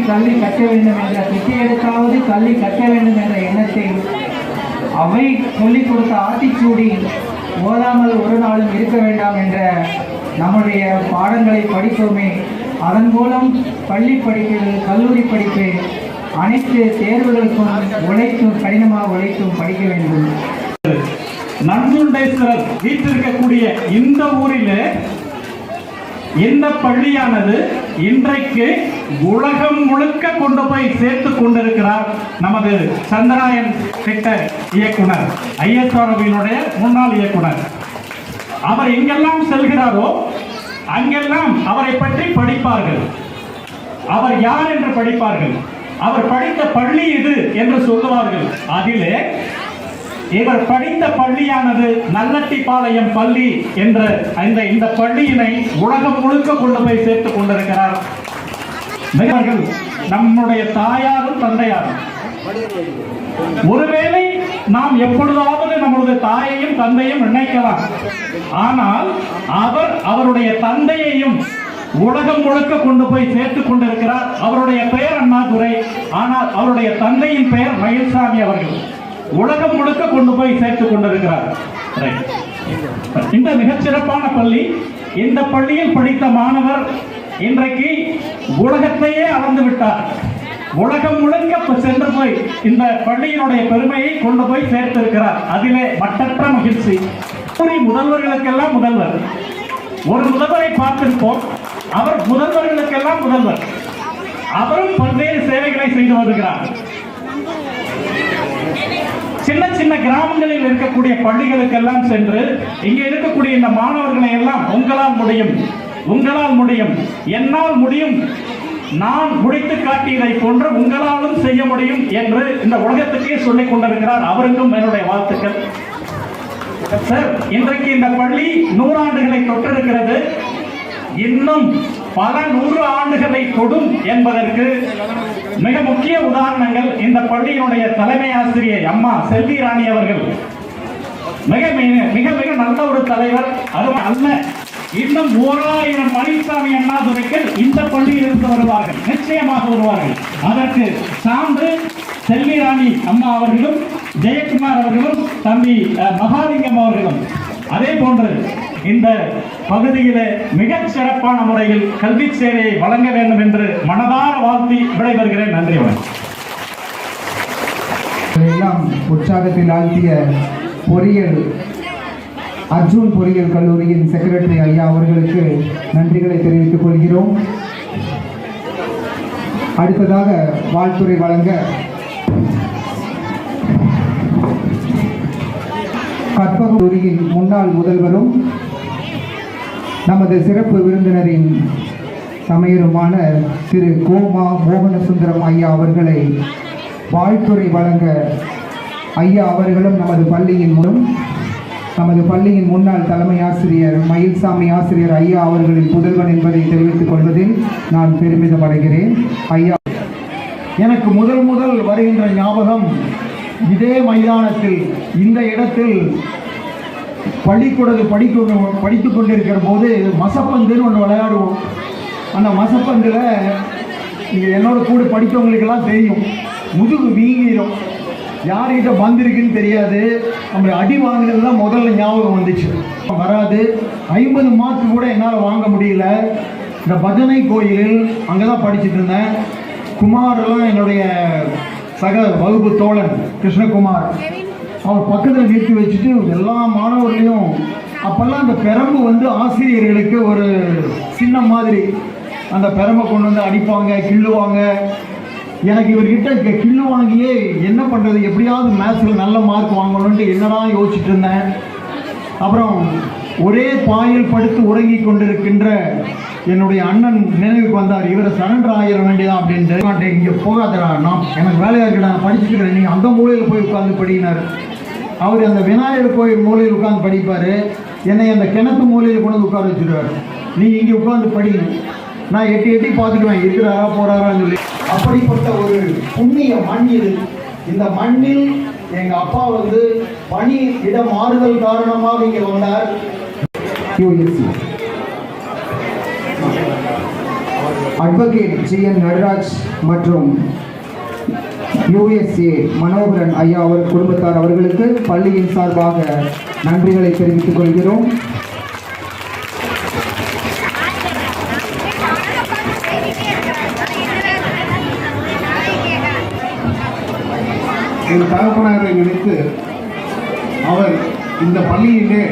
கல்வி கற்க வேண்டும் என்ற பிச்சையெடுத்தாவது கல்வி கற்க வேண்டும் என்ற எண்ணத்தில் அவை சொல்லிக் கொடுத்த ஆத்திச்சூடி ஓதாமல் ஒரு நாளும் இருக்க வேண்டாம் என்ற நம்முடைய பாடங்களை படிப்போமே. அதன் மூலம் பள்ளி படிப்பில் கல்லூரி படிப்பு அனைத்து தேர்வுகளுக்கும் கடினமாக உழைத்தும் படிக்க வேண்டும். நஞ்சுண்டேஸ்வரர் வீட்டிருக்கக்கூடிய இந்த ஊரில் இந்த பள்ளியானது இன்றைக்கு உலகம் முழுக்க கொண்டு போய் சேர்த்து கொண்டிருக்கிறார் நமது சந்திராயன் திட்ட இயக்குனர், ஐஎஸ்ஆர்ஓவினுடைய முன்னாள் இயக்குனர். அவர் எங்கெல்லாம் செல்கிறாரோ அங்கெல்லாம் அவரை பற்றி படிப்பார்கள். அவர் யார் என்று படிப்பார்கள். அவர் படித்த பள்ளி இது என்று சொல்லுவார்கள். அதிலே இவர் படித்த பள்ளியானது நல்லட்டிப்பாளையம் பள்ளி என்ற இந்த பள்ளியினை உலகம் முழுக்க கொண்டு போய் சேர்த்துக் கொண்டிருக்கிறார். நம்முடைய தாயாரும் தந்தையாரும் ஒருவேளை நாம் எப்பொழுதாவது நம்முடைய தாயையும் தந்தையும் நினைக்கலாம். ஆனால் அவருடைய தந்தையையும் உலகம் முழுக்க கொண்டு போய் சேர்த்துக் கொண்டிருக்கிறார். அவருடைய பெயர் அண்ணாதுரை, ஆனால் அவருடைய தந்தையின் பெயர் மயில்சாமி அவர்கள். உலகம் முழுக்க கொண்டு போய் சேர்த்துக் கொண்டிருக்கிறார். இந்த மிகச்சிறப்பான பள்ளி, இந்த பள்ளியில் படித்த மாணவர் இன்றைக்கு உலகத்தையே அளந்து விட்டார். உலகம் முழுக்க சென்று போய் இந்த பள்ளியினுடைய பெருமையை கொண்டு போய் சேர்த்திருக்கிறார். அதிலே மட்டற்ற மகிழ்ச்சி. முதல்வர்களுக்கெல்லாம் முதல்வர். ஒரு முதல்வரை பார்த்திருப்போம். அவர் முதல்வர்களுக்கெல்லாம் முதல்வர். அவரும் பல்வேறு சேவைகளை செய்து வருகிறார். சின்ன சின்ன கிராமங்களில் இருக்கக்கூடிய பள்ளிகளுக்கெல்லாம் சென்று இங்கே இருக்கக்கூடிய இந்த மாணவர்களை எல்லாம் உங்களால் முடியும், உங்களால் முடியும், என்னால் முடியும், நான் முடித்து காட்டியதை போன்று உங்களாலும் செய்ய முடியும் என்று இந்த உலகத்துக்கே சொல்லிக் கொண்டிருக்கிறார். அவருக்கும் என்னுடைய வாழ்த்துக்கள். சார், இன்றைக்கு இந்த பள்ளி 100 ஆண்டுகளை தொட்டிருக்கிறது. இன்னும் பல 100 ஆண்டுகளை தொடும் என்பதற்கு மிக முக்கிய உதாரணங்கள் இந்த பள்ளியினுடைய தலைமை ஆசிரியை அம்மா செல்வி ராணி அவர்கள். மிக மிக மிக நல்ல ஒரு தலைவர். அது அல்ல, இன்னும் 1000 மணிசாமி அண்ணாதுரைகள் இந்த பள்ளியில் இருந்து வருவார்கள், நிச்சயமாக வருவார்கள். அதற்கு சான்று செல்வி ராணி அம்மா அவர்களும், ஜெயக்குமார் அவர்களும், தம்பி மகாலிங்கம் அவர்களும். அதே போன்று இந்த பகுதியிலே மிகச் சிறப்பான முறையில் கல்வி சேவையை வழங்க வேண்டும் என்று மனதார வாழ்த்தி விடைபெறுகிறேன். நன்றி. எல்லாம் உற்சாகத்தில் ஆழ்த்திய பொறியியல் அர்ஜுன் பொறியியல் கல்லூரியின் செக்ரட்டரி ஐயா அவர்களுக்கு நன்றிகளை தெரிவித்துக் கொள்கிறோம். அடுத்ததாக வாழ்த்துரை வழங்க கற்பகலூரியின் முன்னாள் முதல்வரும் நமது சிறப்பு விருந்தினரின் சமையருமான திரு கோமா மோகனசுந்தரம் ஐயா அவர்களை வாழ்த்துரை வழங்க ஐயா அவர்களும் நமது பள்ளியின் முன்னாள் தலைமை ஆசிரியர் மயில்சாமி ஆசிரியர் ஐயா அவர்களின் புதல்வன் என்பதை தெரிவித்துக் கொள்வதில் நான் பெருமிதம் அடைகிறேன். ஐயா, எனக்கு முதல் வருகின்ற ஞாபகம் இதே மைதானத்தில் இந்த இடத்தில் பள்ளிக்கூடத்தில் படித்து கொண்டிருக்கிற போது மசப்பந்துன்னு ஒன்று விளையாடுவோம். அந்த மசப்பந்தில் நீங்கள் என்னோட கூட படித்தவங்களுக்கெல்லாம் தெரியும், முதுகு வீங்கிடும், யார்கிட்ட வந்திருக்குன்னு தெரியாது. நம்மளை அடி வாங்கினது தான் முதல்ல ஞாபகம் வந்துச்சு. வராது, 50 மார்க் கூட என்னால் வாங்க முடியல. இந்த பஜனை கோயிலில் அங்கே தான் படிச்சுட்டு இருந்தேன். குமாரெல்லாம் என்னுடைய சக வகுப்பு தோழன் கிருஷ்ணகுமார், அவர் பக்கத்தில் நிறுத்தி வச்சுட்டு எல்லா மாணவர்களையும், அப்போல்லாம் அந்த பெரம்பு வந்து ஆசிரியர்களுக்கு ஒரு சின்ன மாதிரி, அந்த பெரம்பை கொண்டு வந்து அடிப்பாங்க, கிள்ளுவாங்க. எனக்கு இவர்கிட்ட கிள்ளு வாங்கியே என்ன பண்ணுறது, எப்படியாவது மேத்ஸில் நல்ல மார்க் வாங்கணுன்ட்டு என்னடா யோசிச்சுட்டு இருந்தேன். அப்புறம் ஒரே பாயில் படுத்து உறங்கி கொண்டிருக்கின்ற என்னுடைய அண்ணன் நினைவுக்கு வந்தார். இவரை சரண்டர் ஆகிட வேண்டியதான் அப்படின்ட்டு. இங்கே போகாதடா, நான் எனக்கு வேலையாக இருக்கடா, நான் படிச்சுக்கிறேன், நீங்கள் அந்த மூலையில் போய் உட்காந்து படினார். அவர் அந்த விநாயகர் கோயில் மூலையில் உட்காந்து படிப்பார், என்னை அந்த கிணத்து மூலையில் கொண்டு உட்கார வச்சுருவார். நீ இங்கே உட்காந்து படி, நான் எட்டி பார்த்துக்குவேன் இருக்கிறாரா போகிறாரான்னு சொல்லி. அப்படிப்பட்ட ஒரு புண்ணிய மண் இது. இந்த மண்ணில் எங்கள் அப்பா வந்து பணி இடம் மாறுதல் காரணமாக இங்கே வந்தார். அட்வொகேட் ஜி.என். நடராஜ் மற்றும் USA மனோகரன் ஐயா அவர் குடும்பத்தார் அவர்களுக்கு பள்ளியின் சார்பாக நன்றிகளை தெரிவித்துக் கொள்கிறோம். என் தகப்பனாரை நினைத்து அவர் இந்த பள்ளியிலே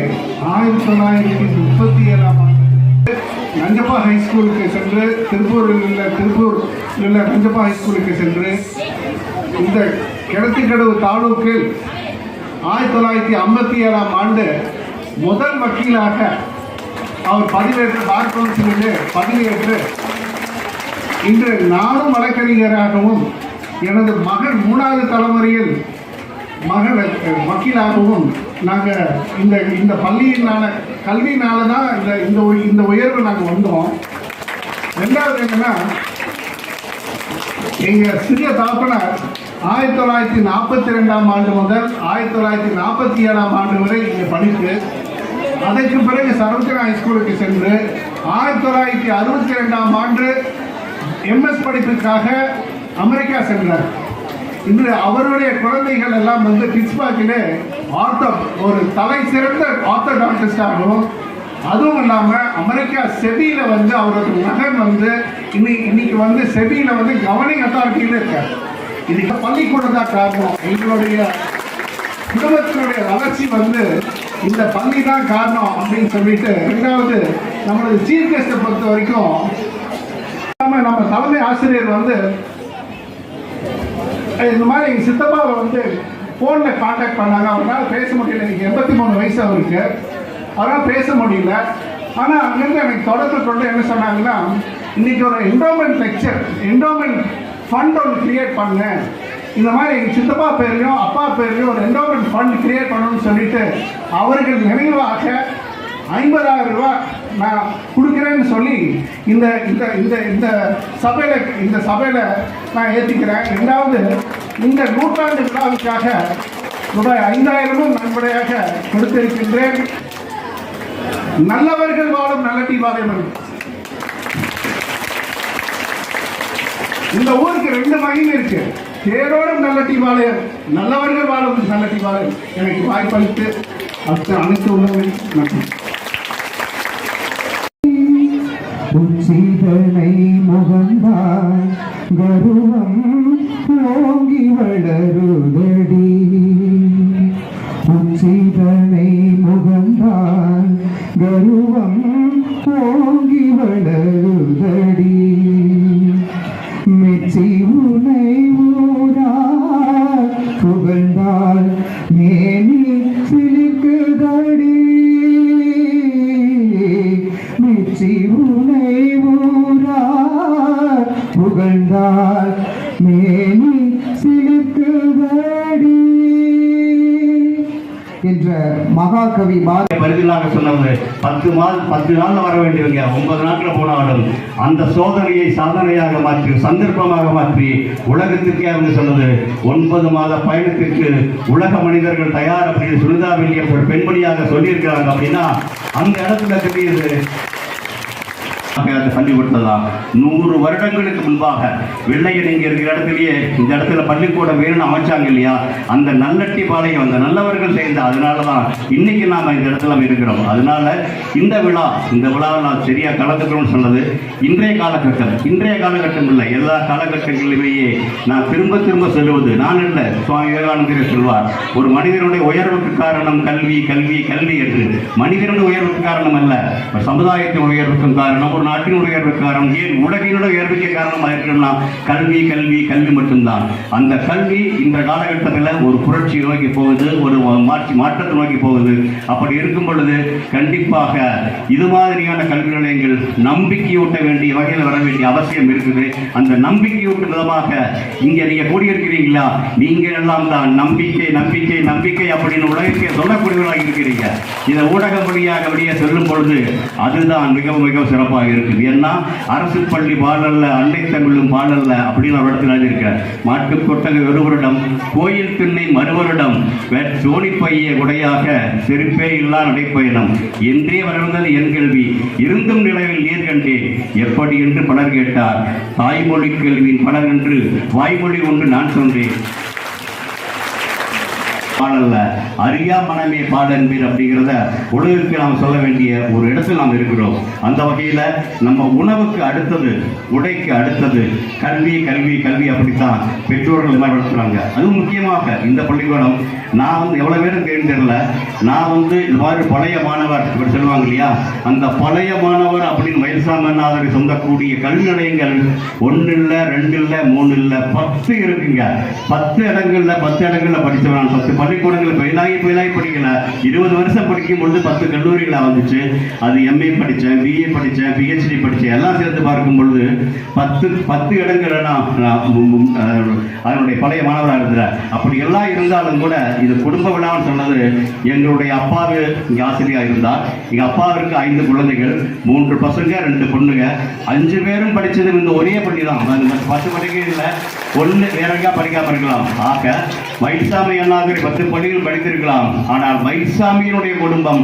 1937ஆம் ஆண்டு நஞ்சப்பா ஹைஸ்கூலுக்கு சென்று திருப்பூரில் உள்ள நஞ்சப்பா ஹைஸ்கூலுக்கு சென்று இந்த கிணத்துக்கடவு தாலூக்கில் 1957ஆம் ஆண்டு முதல் வக்கீலாக அவர் பதிவேற்று பார் கவுன்சிலிலே பதிவேற்று இன்று நானும் வழக்கறிஞராகவும் எனது மகன் 3வது தலைமுறையில் மகன் வக்கீலாகவும் நாங்கள் இந்த பள்ளியினால கல்வியினால தான் இந்த உயர்வு நாங்கள் வந்தோம். ரெண்டாவது என்னன்னா, எங்கள் சிறிய தாப்பனார் 1942ஆம் ஆண்டு முதல் 1947ஆம் ஆண்டு வரை இங்கே படித்து அதற்கு பிறகு சரோஜனா ஹைஸ்கூலுக்கு சென்று 1962ஆம் ஆண்டு MS படிப்புக்காக அமெரிக்கா சென்றார். இன்று அவருடைய குழந்தைகள் எல்லாம் வந்து பிட்ஸ்பர்கிலே ஒரு தலை சிறந்த ஆர்த்தோடான்டிஸ்டாகவும், அதுவும் இல்லாமல் அமெரிக்கா செபியில் வந்து அவரது மகன் வந்து இன்னைக்கு வந்து செபியில் வந்து கவர்னிங் அத்தாரிட்டியில் இருக்கார். இதுக்கு பள்ளிக்கூடம் தான் காரணம். எங்களுடைய குடும்பத்தினுடைய வளர்ச்சி வந்து இந்த பள்ளி தான் காரணம் அப்படின்னு சொல்லிட்டு, ரெண்டாவது நம்மளது சீஃப் கெஸ்ட்டை பொறுத்த வரைக்கும் நம்ம தலைமை ஆசிரியர் வந்து இந்த மாதிரி எங்கள் சித்தப்பாவை வந்து ஃபோனில் காண்டாக்ட் பண்ணாங்க. அவரால் பேச முடியல. எனக்கு 83 வயசு அவருக்கு. அவரால் பேச முடியல. ஆனால் அங்கேருந்து எனக்கு தொடர்பு கொண்டு என்ன சொன்னாங்கன்னா, இன்றைக்கி ஒரு என்டோமெண்ட் லெக்சர், என்டோமெண்ட் ஃபண்ட் ஒன்று கிரியேட் பண்ணேன். இந்த மாதிரி எங்கள் சித்தப்பா பேர்லையும் அப்பா பேர்லையும் ஒரு என்டோமெண்ட் ஃபண்ட் கிரியேட் பண்ணணும்னு சொல்லிட்டு அவர்கள் நினைவாக 50,000 ரூபா நான் கொடுக்குறேன்னு சொல்லி இந்த இந்த இந்த இந்த சபையில் நான் ஏற்றிக்கிறேன். ரெண்டாவது, இந்த நூற்றாண்டு விழாவுக்காக ரூபாய் 5,000 நன்கொடையாக கொடுத்திருக்கின்றேன். நல்லவர்கள் வாழும் நல்ல தீபாவளி. இந்த ஊருக்கு 2 மகிமை இருக்கு. தேரோடும் நல்ல தீபாவளியர், நல்லவர்கள் வாழும் நல்ல தீபாவளி. எனக்கு வாய்ப்பளித்து அனைத்து உள்ளவர்கள் நன்றி. உச்சிதனை முகந்தான் கருவம் ஓங்கி வளருதடி. உச்சிதனை முகந்தான் கருவம் ஓங்கி வளருதடி. மெச்சி உனை ஊரா புகழ்ந்தால் மேனி சிலிக்குதடி. மெச்சி உனை ஊரா புகழ்ந்தால் மேனி சிலிக்குதடி என்ற மகாகவி பரிதிலாக சொன்னது 10 நாள் வர வேண்டியவங்க 9 நாட்கள் போனாலும் அந்த சோதனையை சாதனையாக மாற்றி சந்தர்ப்பமாக மாற்றி உலகத்துக்கே அவங்க சொன்னது 9 மாத பயணத்திற்கு உலக மனிதர்கள் தயார் அப்படின்னு சுனிதா வில்லியம்ஸ் பெண்மணியாக சொல்லியிருக்கிறாங்க. அப்படின்னா அந்த இடத்துல தெரியுது பள்ளி கொடுத்ததா 100 வருடங்களுக்கு முன்பாக வெள்ளையன் இங்க இருக்கிற இடத்துலயே இந்த இடத்துல பள்ளிக்கூடம் வேணும்னு அமைச்சாங்க இல்லையா, அந்த நல்லட்டி பாளையம் அந்த நல்லவர்கள் செய்த. அதனாலதான் இன்னைக்கு நாம இந்த இடத்துல இருக்கிறோம். அதனால இந்த விழாவை நான் சரியா கலந்துக்கணும்னு சொன்னது இன்றைய காலகட்டம் இல்லை, எல்லா காலகட்டங்களிலேயே நான் திரும்ப சொல்லுவது நான் இல்லை, சுவாமி விவேகானந்தர் சொல்வார், ஒரு மனிதனுடைய உயர்வுக்கு காரணம் கல்வி கல்வி கல்வி என்று. மனிதனுடைய உயர்வுக்கு காரணம் அல்ல, சமுதாயத்தின் உயர்வுக்கும் காரணம், ஒரு நாட்டின் உயர்வுக்கு காரணம், ஏன் உலகினுடைய உயர்வுக்கு காரணமாக இருக்கணும்னா கல்வி கல்வி கல்வி மட்டும்தான். அந்த கல்வி இந்த காலகட்டத்தில் ஒரு புரட்சி நோக்கி போகுது, ஒரு மாற்றத்தை நோக்கி போகுது. அப்படி இருக்கும் பொழுது கண்டிப்பாக இது மாதிரியான கல்வி நிலையங்கள் நம்பிக்கையூட்ட வேண்டிய வகையில் வர வேண்டிய அவசியம் இருக்குது. அந்த நம்பிக்கையூட்டும் விதமாக இங்கே நீங்க கூடியிருக்கிறீங்களா, நீங்கள் எல்லாம் தான் நம்பிக்கை நம்பிக்கை நம்பிக்கை அப்படின்னு உலகத்தை சொல்லக்கூடியவர்களாக இருக்கிறீங்க. இதை ஊடக வழியாக வெளியே சொல்லும் பொழுது அதுதான் மிகவும் மிகவும் சிறப்பாக இருக்குது. ஏன்னா அரசு பள்ளி பாடல்ல, அன்னை தமிழும் பாடல்ல அப்படின்னு ஒரு இடத்துல இருக்க மாட்டு கொட்டகை ஒரு வருடம், கோயில் திண்ணை மறுவருடம், சோனிப்பைய உடையாக செருப்பே இல்லா நடைப்பயணம் என்றே வளர்ந்தது என் கேள்வி, இருந்தும் நிலவில் நீர் கண்டே எப்படி என்று பலர் கேட்டார். தாய்மொழி கேள்வியின் பலர் என்று வாய்மொழி ஒன்று நான் சொன்னேன். பாடல்ல அறியா மனமே பாடன்பீர் அப்படிங்கிறத உலகிற்கு நாம் சொல்ல வேண்டிய ஒரு இடத்தில் நாம் இருக்கிறோம். அந்த வகையில் நம்ம உணவுக்கு அடுத்தது, உடைக்கு அடுத்தது கல்வி கல்வி கல்வி அப்படித்தான் பெற்றோர்கள் எல்லாம் வளர்த்துறாங்க. அதுவும் முக்கியமாக இந்த பள்ளிக்கூடம் நான் வந்து எவ்வளோ பேரும் தெரியல, நான் வந்து இது மாதிரி பழைய மாணவர் இப்படி சொல்லுவாங்க இல்லையா, அந்த பழைய மாணவர் அப்படின்னு மயில்சாமநாதரை சொந்தக்கூடிய கல்வி நிலையங்கள் 1 இல்லை 2 இல்லை 3 இல்லை 10 இருக்குங்க. 10 இடங்கள்ல படித்தவன் நான். 10 பள்ளிக்கூடங்கள் பயிலாகி படிக்கல. 20 வருஷம் படிக்கும் பொழுது 10 கல்லூரிகளை வந்துச்சு. அது MA படித்தேன், BA படித்தேன், PhD படித்தேன், எல்லாம் சேர்த்து பார்க்கும் பொழுது 10 இடங்கள் அதனுடைய பழைய மாணவராக இருக்கிறேன். அப்படி எல்லாம் இருந்தாலும் கூட இது குடும்ப விழான்னு சொன்னது, எங்களுடைய அப்பாவு இங்கே ஆசிரியராக இருந்தார். எங்கள் அப்பாவிற்கு 5 குழந்தைகள், 3 பசங்க 2 பொண்ணுங்க. 5 பேரும் படித்தது இந்த ஒரே பள்ளி தான். 10 படிக்க இல்லை, 1 வேற எங்கேயா படிக்காம இருக்கலாம். ஆக மயில்சாமி அண்ணாதுரை 10 பள்ளிகள் படித்திருக்கலாம். ஆனால் மயில்சாமியினுடைய குடும்பம்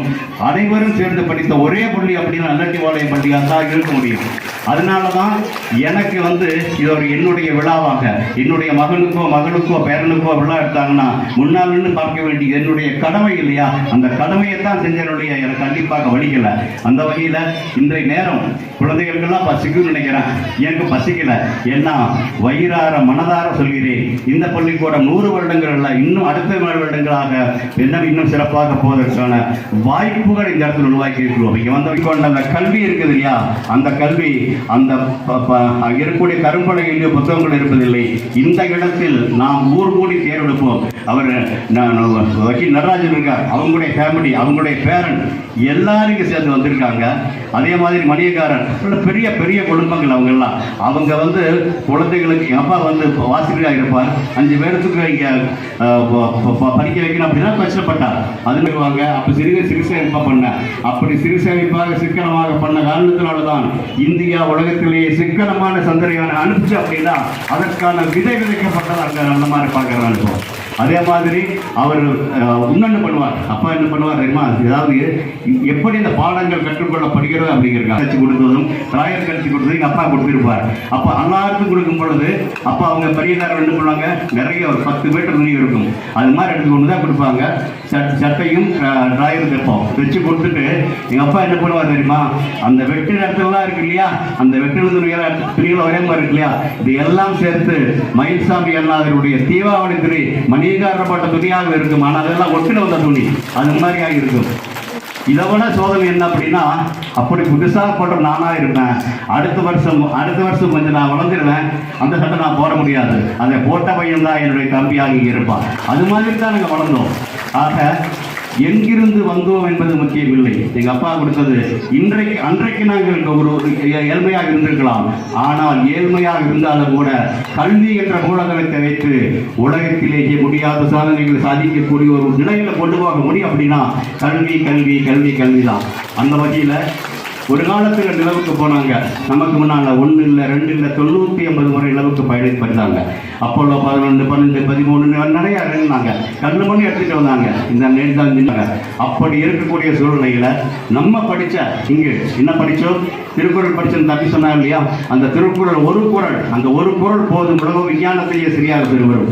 அனைவரும் சேர்ந்து படித்த ஒரே பள்ளி அப்படின்னு நல்லட்டிவாளையம் பள்ளியாக தான் இருக்க முடியும். அதனால தான் எனக்கு வந்து இது ஒரு என்னுடைய விழாவாக, என்னுடைய மகனுக்கோ பேரனுக்கோ விழா எடுத்தாங்கன்னா முன்னால் நின்று பார்க்க வேண்டிய என்னுடைய கடமை இல்லையா, அந்த கடமையை தான் செஞ்சனுடைய எனக்கு கண்டிப்பாக வலிக்கல. அந்த வகையில் இன்றைய நேரம் குழந்தைகளுக்கெல்லாம் பசிக்குன்னு நினைக்கிறேன். எனக்கு பசிக்கல, ஏன்னா வயிறார மனதார சொல்கிறேன், இந்த பள்ளிக்கூடம் 100 வருடங்கள் அல்ல, இன்னும் அடுத்த 7 வருடங்களாக இன்னும் சிறப்பாக போவதற்கான வாய்ப்புகள் இந்த இடத்துல உருவாக்கி இருக்கிறோம். இங்கே வந்து அந்த கல்வி இருக்குது இல்லையா, அந்த கல்வி அந்த இருக்கக்கூடிய கரும்பலகையிலே புத்தகங்கள் இருப்பதில்லை. இந்த இடத்தில் நாம் ஊர் கூடி தேர்வெடுப்போம். அவர் வக்கீல் நடராஜன் இருக்கார், அவங்களுடைய ஃபேமிலி, அவங்களுடைய பேரன் எல்லாரும் சேர்ந்து வந்திருக்காங்க. அதே மாதிரி மணியக்காரன், பெரிய பெரிய குடும்பங்கள் அவங்க எல்லாம். அவங்க வந்து குழந்தைகளுக்கு அப்பா வந்து வாசிரியராக இருப்பார். 5 பேருக்கு இங்கே படிக்க வைக்கணும் அப்படின்னா கஷ்டப்பட்டார். அது வாங்க அப்போ சிறுசேமிப்பாக பண்ண, அப்படி சிறுசேமிப்பாக சிக்கனமாக பண்ண காரணத்தினால்தான் இந்தியா உலகத்திலேயே சிக்கனமான சந்திரயானை அனுப்பிச்சு அப்படின்னா அதற்கான விதை விதைக்கப்பட்டது அங்கே நல்ல மாதிரி பார்க்குறாங்க. அதே மாதிரி அவர் இன்னொன்று பண்ணுவார். அப்பா என்ன பண்ணுவார் தெரியுமா, ஏதாவது எப்படி இந்த பாடங்கள் கற்றுக்கொள்ளப்படுகிறது அப்படிங்கிறது கட்சி கொடுத்ததும் ராயர் கட்சி கொடுத்ததும் எங்கள் அப்பா கொடுத்துருப்பார். அப்போ எல்லாருக்கும் கொடுக்கும் பொழுது அப்போ அவங்க பெரியதாரம் என்ன பண்ணுவாங்க, நிறைய ஒரு 10 மீட்டர் துணி இருக்கும், அது மாதிரி எடுத்து கொண்டு தான் கொடுப்பாங்க. சட்டையும் ராயரும் தைப்போம், தைச்சு கொடுத்துட்டு எங்கள் அப்பா என்ன பண்ணுவார் தெரியுமா, அந்த வெட்டு இடத்துலலாம் இருக்கு இல்லையா, அந்த வெட்டு துணிகள் ஒரே மாதிரி இருக்கு இல்லையா, இது எல்லாம் சேர்த்து மயில்சாமி அண்ணாதருடைய தீபாவளி துணி மணிகாரப்பட்ட துணியாக இருக்கும். ஆனால் அதெல்லாம் ஒட்டில வந்த துணி அது மாதிரியாக இருக்கும். இதை விட சோதனை என்ன அப்படின்னா, அப்படி புதுசாக போட்ட நானாக இருப்பேன். அடுத்த வருஷம் கொஞ்சம் நான் வளர்ந்துருவேன், அந்த சட்டை நான் போட முடியாது, அதை போட்ட பையன் தான் என்னுடைய தம்பியாக இருப்பான். அது மாதிரி தான் நாங்கள் வளர்ந்தோம். ஆக எங்கிருந்து வந்தோம் என்பது முக்கியமில்லை. எங்கள் அப்பா கொடுத்தது அன்றைக்கு நாங்கள் ஒரு ஏழ்மையாக இருந்திருக்கலாம். ஆனால் ஏழ்மையாக இருந்தாலும் கூட கல்வி என்ற மூலதனத்தை வைத்து உலகத்திலேயே முடியாத சாதனைகளை சாதிக்கக்கூடிய ஒரு நிலையில கொண்டு போக முடியும் அப்படின்னா கல்வி கல்வி கல்வி கல்வி தான். அந்த வகையில் ஒரு காலத்தில் நிலவுக்கு போனாங்க. நமக்கு முன்னால் 1 இல்லை 2 இல்லை 950 முறை நிலவுக்கு பயணித்தாங்க. அப்போலோ 11, 12, 13 நிறைய இருந்தாங்க. கண்ணு மணி எடுத்துட்டு வந்தாங்க. இந்த நேர்ந்தாங்க. அப்படி இருக்கக்கூடிய சூழ்நிலையில் நம்ம படித்த இங்கு என்ன படித்தோம், திருக்குறள் படித்தோம் தப்பி சொன்னாங்க இல்லையா, அந்த திருக்குறள் அந்த ஒரு குறள் போதும் உலக விஞ்ஞானத்தையே சரியாக பெறுவரும்.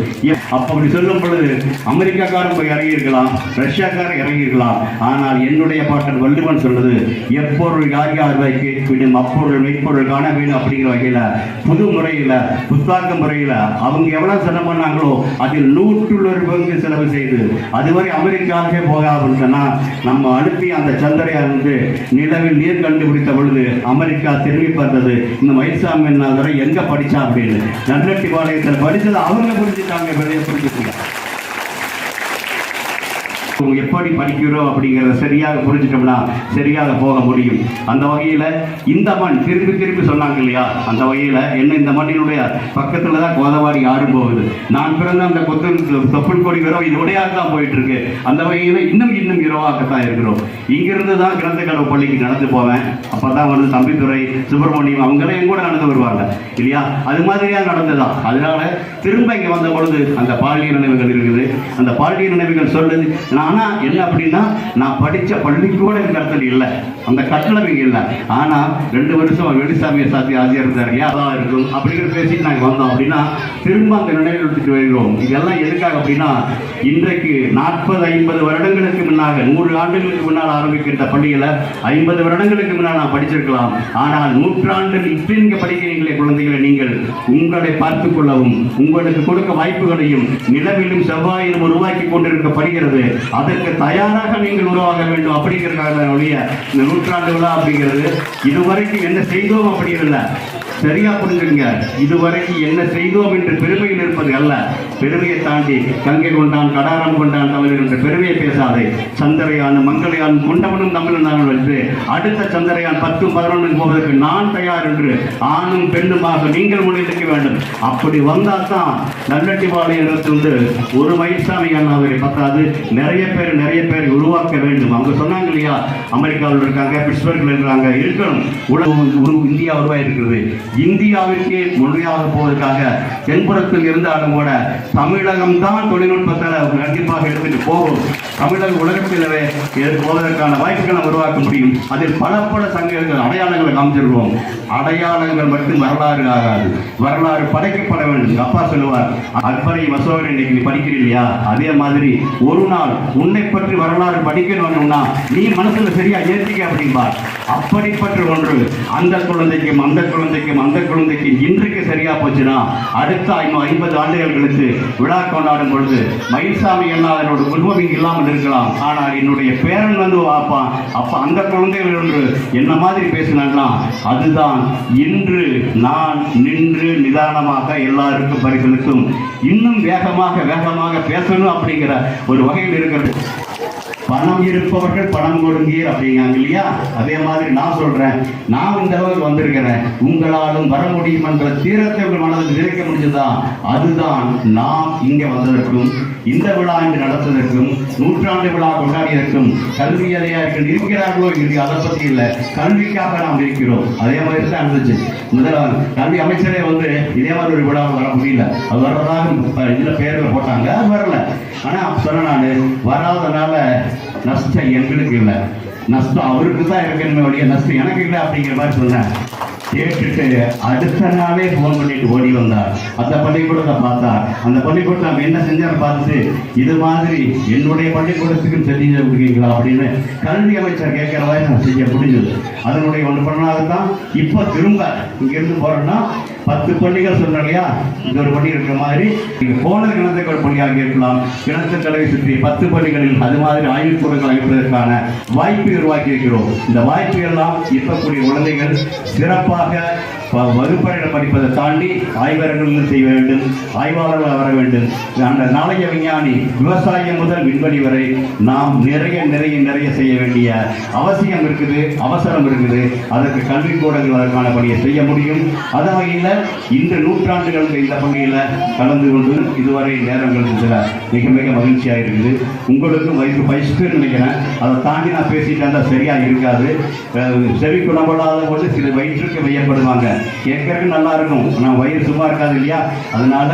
அப்படி சொல்லும் பொழுது அமெரிக்காக்காரன் போய் இறங்கியிருக்கலாம், ரஷ்யாக்காரன் இறங்கியிருக்கலாம். ஆனால் என்னுடைய பாட்டன் வள்ளுவன் சொல்றது, எப்பொருள் யார் யார் வைக்கணும் அப்பொருள் மெய்ப்பொருள் காண வேணும் அப்படிங்கிற வகையில் புது முறையில் புத்தாக்க முறையில் அவங்க எவ்வளவு செலவு பண்ணாங்களோ அதில் 100 பங்கு செலவு செய்து அதுவரை அமெரிக்காவே போகாமல் நம்ம அனுப்பி அந்த சந்திரயான் வந்து நிலவில் நீர் கண்டுபிடித்த பொழுது அமெரிக்கா திரும்பி பார்த்தது, இந்த மயில்சாமி அண்ணாதுரை எங்க படிச்சா அப்படின்னு. நல்லட்டிபாளையத்தில் படித்தது அவங்க புரிஞ்சுட்டாங்க, புரிஞ்சுட்டாங்க. எப்படி படிக்கிறோம் அப்படிங்கிறத சரியாக புரிஞ்சுட்டோம்னா சரியாக போக முடியும். அந்த வகையில் இந்த மண் திருப்பி திருப்பி சொன்னாங்க இல்லையா, அந்த வகையில் என்ன இந்த மண்ணினுடைய பக்கத்தில் தான் கோதாவரி ஆறு போகுது. நான் பிறந்த அந்த தொப்புள் கொடி விரவு இது உடையாக தான் போயிட்டு இருக்கு. அந்த வகையில் இன்னும் இரவாகத்தான் இருக்கிறோம். இங்கிருந்து தான் கிணத்துக்கடவு பள்ளிக்கு நடந்து போவேன். அப்போ தான் வந்து தம்பித்துறை, சுப்பிரமணியம் அவங்களே என் கூட நடந்து வருவாங்க இல்லையா. அது மாதிரியாக நடந்துதான். அதனால திரும்ப இங்கே வந்த பொழுது அந்த பாலிய நினைவுகள் இருக்குது. அந்த பாலிய நினைவுகள் சொல்லுது. ஆனால் என்ன அப்படின்னா, நான் படித்த பள்ளிக்கூட இந்த இடத்துல இல்லை, அந்த கட்டளம் இங்கே இல்லை. ஆனால் 2 வருஷம் வெளிசாமியை சாத்தி ஆசிரியர் இருந்தார் இல்லையா, அதான் இருக்கும் அப்படிங்கிற பேசிட்டு நாங்கள் வந்தோம் அப்படின்னா திரும்ப அந்த நினைவில் எடுத்துட்டு வருகிறோம். இதெல்லாம் எதுக்காக அப்படின்னா, இன்றைக்கு 40-50 வருடங்களுக்கு முன்னாக 100 ஆண்டுகளுக்கு முன்னால் ஆரம்பிக்கின்ற பள்ளியில் 50 வருடங்களுக்கு முன்னால் நான் படிச்சிருக்கலாம். ஆனால் நூற்றாண்டில் இப்போ இங்கே படிக்கிறீங்களே குழந்தைகளை, நீங்கள் உங்களை பார்த்துக் கொள்ளவும் உங்களுக்கு கொடுக்க வாய்ப்புகளையும் நிலவிலும் செவ்வாயிலும் உருவாக்கி கொண்டிருக்கப்படுகிறது. அதற்கு தயாராக நீங்கள் உருவாக வேண்டும். அப்படிங்கிறதுக்காக இந்த நூற்றாண்டு விழா அப்படிங்கிறது இதுவரைக்கும் என்ன செய்தோம் அப்படிங்கிறதுல சரியா புரிஞ்சுங்க. இதுவரைக்கும் என்ன செய்தோம் என்று பெருமையில் இருப்பது அல்ல. பெருமையை தாண்டி கங்கை கொண்டான் கடாரம் கொண்டான் தமிழ் என்ற பெருமையை பேசாதே. சந்திரயான் மங்களையான் கொண்டவனும் தமிழ் தான் என்று அடுத்த சந்திரயான் 10-11 போவதற்கு நான் தயார் என்று ஆணும் பெண்ணுமாக நீங்கள் முன்னெடுக்க வேண்டும். அப்படி வந்தால் தான் நல்லட்டிபாளையத்திலிருந்து ஒரு மயில்சாமி அண்ணாவை பத்தாது, நிறைய பேரை உருவாக்க வேண்டும். அவங்க சொன்னாங்க இல்லையா, அமெரிக்காவில் இருக்காங்க, பிட்ஸ்பர்கில் இருக்காங்க, இருக்கணும். இந்தியா உருவாயிருக்கிறது. இந்தியாவிற்கே முழுமையாக போவதற்காக தென்புறத்தில் இருந்தாலும் கூட தமிழகம் தான் தொழில்நுட்பத்தில் கண்டிப்பாக எடுத்துட்டு போகும். தமிழக உலகத்திலே போவதற்கான வாய்ப்புகளை உருவாக்க முடியும். அதில் பல சங்கங்கள் அடையாளங்களை காமிச்சிருவோம். அடையாளங்கள் மட்டும் வரலாறு ஆகாது, வரலாறு படைக்கப்பட வேண்டும். அப்பா சொல்லுவார், அக்பரை மசோகரை இன்னைக்கு நீ படிக்கிறீ இல்லையா, அதே மாதிரி ஒரு நாள் உன்னை பற்றி வரலாறு படிக்கணும்னா நீ மனசுல சரியா ஏற்றிக்க அப்படின்பார். அப்படிப்பட்ட ஒன்று அந்த குழந்தைக்கும் இன்றைக்கு சரியா போச்சுன்னா அடுத்த 50 ஆண்டுகள் கழித்து விழா கொண்டாடும் பொழுது மயில்சாமி அண்ணாவோட குடும்பம் இல்லாமல் இருக்கலாம். ஆனால் என்னுடைய பேரன் வந்து வாப்பான், அப்ப அந்த குழந்தைகள் ஒன்று என்ன மாதிரி பேசினாங்களா, அதுதான் இன்று நான் நின்று நிதானமாக எல்லாருக்கும் பரிசளித்தும் இன்னும் வேகமாக பேசணும் அப்படிங்கிற ஒரு வகையில் இருக்கிறது. பணம் இருப்பவர்கள் பணம் கொடுங்கீர் அப்படிங்காங்க இல்லையா, அதே மாதிரி நான் சொல்றேன், நான் இந்த அளவுக்கு வந்திருக்கிறேன், உங்களாலும் வர முடியும் என்ற தீரத்தை உங்கள் மனதில் விதைக்க முடிஞ்சதா, அதுதான் நாம் இங்கே வந்ததற்கும் இந்த விழா இன்று நடத்துவதற்கும் 100ஆண்டு விழா கொண்டாடியதற்கும் கல்வி அதிகாரிகள் இருக்கிறார்களோ இல்லையோ அதை பற்றி இல்லை, கல்விக்காக நாம் இருக்கிறோம். அதே மாதிரி தான் இருந்துச்சு. முதல்வர் கல்வி அமைச்சரே வந்து இதே மாதிரி ஒரு விழா வர முடியல, அது வர்றதாக இதில் பேர்கள் போட்டாங்க, அது வரல. ஆனால் சொன்ன நான் வராதனால நஷ்டம் எங்களுக்கு இல்லை, நஷ்டம் அவருக்கு தான் இருக்கணுமே வழிய நஷ்டம் எனக்கு இல்லை அப்படிங்கிற மாதிரி சொன்னேன். கேட்டுட்டு அடுத்த நாளே ஃபோன் பண்ணிட்டு ஓடி வந்தார். அந்த பள்ளிக்கூடத்தை பார்த்தார். அந்த பள்ளிக்கூடத்தை நம்ம என்ன செஞ்சாலும் பார்த்துட்டு இது மாதிரி என்னுடைய பள்ளிக்கூடத்துக்கு செஞ்சு கொடுக்கீங்களா அப்படின்னு கல்வி அமைச்சர் கேட்கிற மாதிரி நான் செய்ய முடிஞ்சது. அதனுடைய ஒன்று பண்ணால்தான் இப்போ திரும்ப இங்கிருந்து போறோம்னா 10 பள்ளிகள் சொன்னோம் இல்லையா, இந்த ஒரு பள்ளி இருக்கிற மாதிரி நீங்க போனது கிணத்துக்கடை பள்ளியாக இருக்கலாம். கிணத்துக்கடவை சுற்றி 10 பள்ளிகளில் அது மாதிரி ஆய்வுக்கூடங்கள் அமைப்பதற்கான வாய்ப்பை உருவாக்கி இருக்கிறோம். இந்த வாய்ப்பு எல்லாம் இருக்கக்கூடிய குழந்தைகள் சிறப்பாக வகுப்பறையில் படிப்பதை தாண்டி ஆய்வகங்களில் செய்ய வேண்டும், ஆய்வாளர்கள் வர வேண்டும். அந்த நாளைய விஞ்ஞானி விவசாயம் முதல் விண்வெளி வரை நாம் நிறைய செய்ய வேண்டிய அவசியம் இருக்குது, அவசரம் இருக்குது. அதற்கு கல்விக்கூடங்கள் அதற்கான பணியை செய்ய முடியும். அந்த வகையில் இந்த 100 ஆண்டுகளுக்கு இந்த பள்ளியில் கலந்து கொண்டு இதுவரை நேரங்கள் மிக மகிழ்ச்சியாக இருக்குது. உங்களுக்கும் வயசுக்கு நினைக்கிறேன், அதை தாண்டி நான் பேசிட்டு இருந்தால் சரியாக இருக்காது. செவி குணப்படாத போது சில வயிற்றுக்கு வையப்படுவாங்க, கேட்கறதுக்கு நல்லா இருக்கும், நான் வயிறு சும்மா இருக்காது இல்லையா, அதனால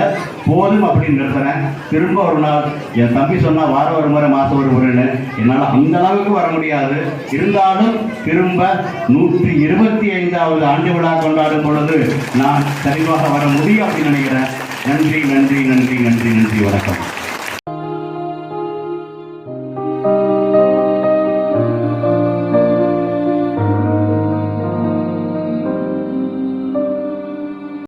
போதும் அப்படின்னு நிறுத்துறேன். திரும்ப ஒரு நாள் என் தம்பி சொன்னா வாரம் ஒரு முறை மாதம் ஒரு முறைன்னு, என்னால் அந்த அளவுக்கு வர முடியாது. இருந்தாலும் திரும்ப 125வது ஆண்டு விழா கொண்டாடும் பொழுது நான் தெளிவாக வர முடியும் அப்படின்னு நினைக்கிறேன். நன்றி, வணக்கம்.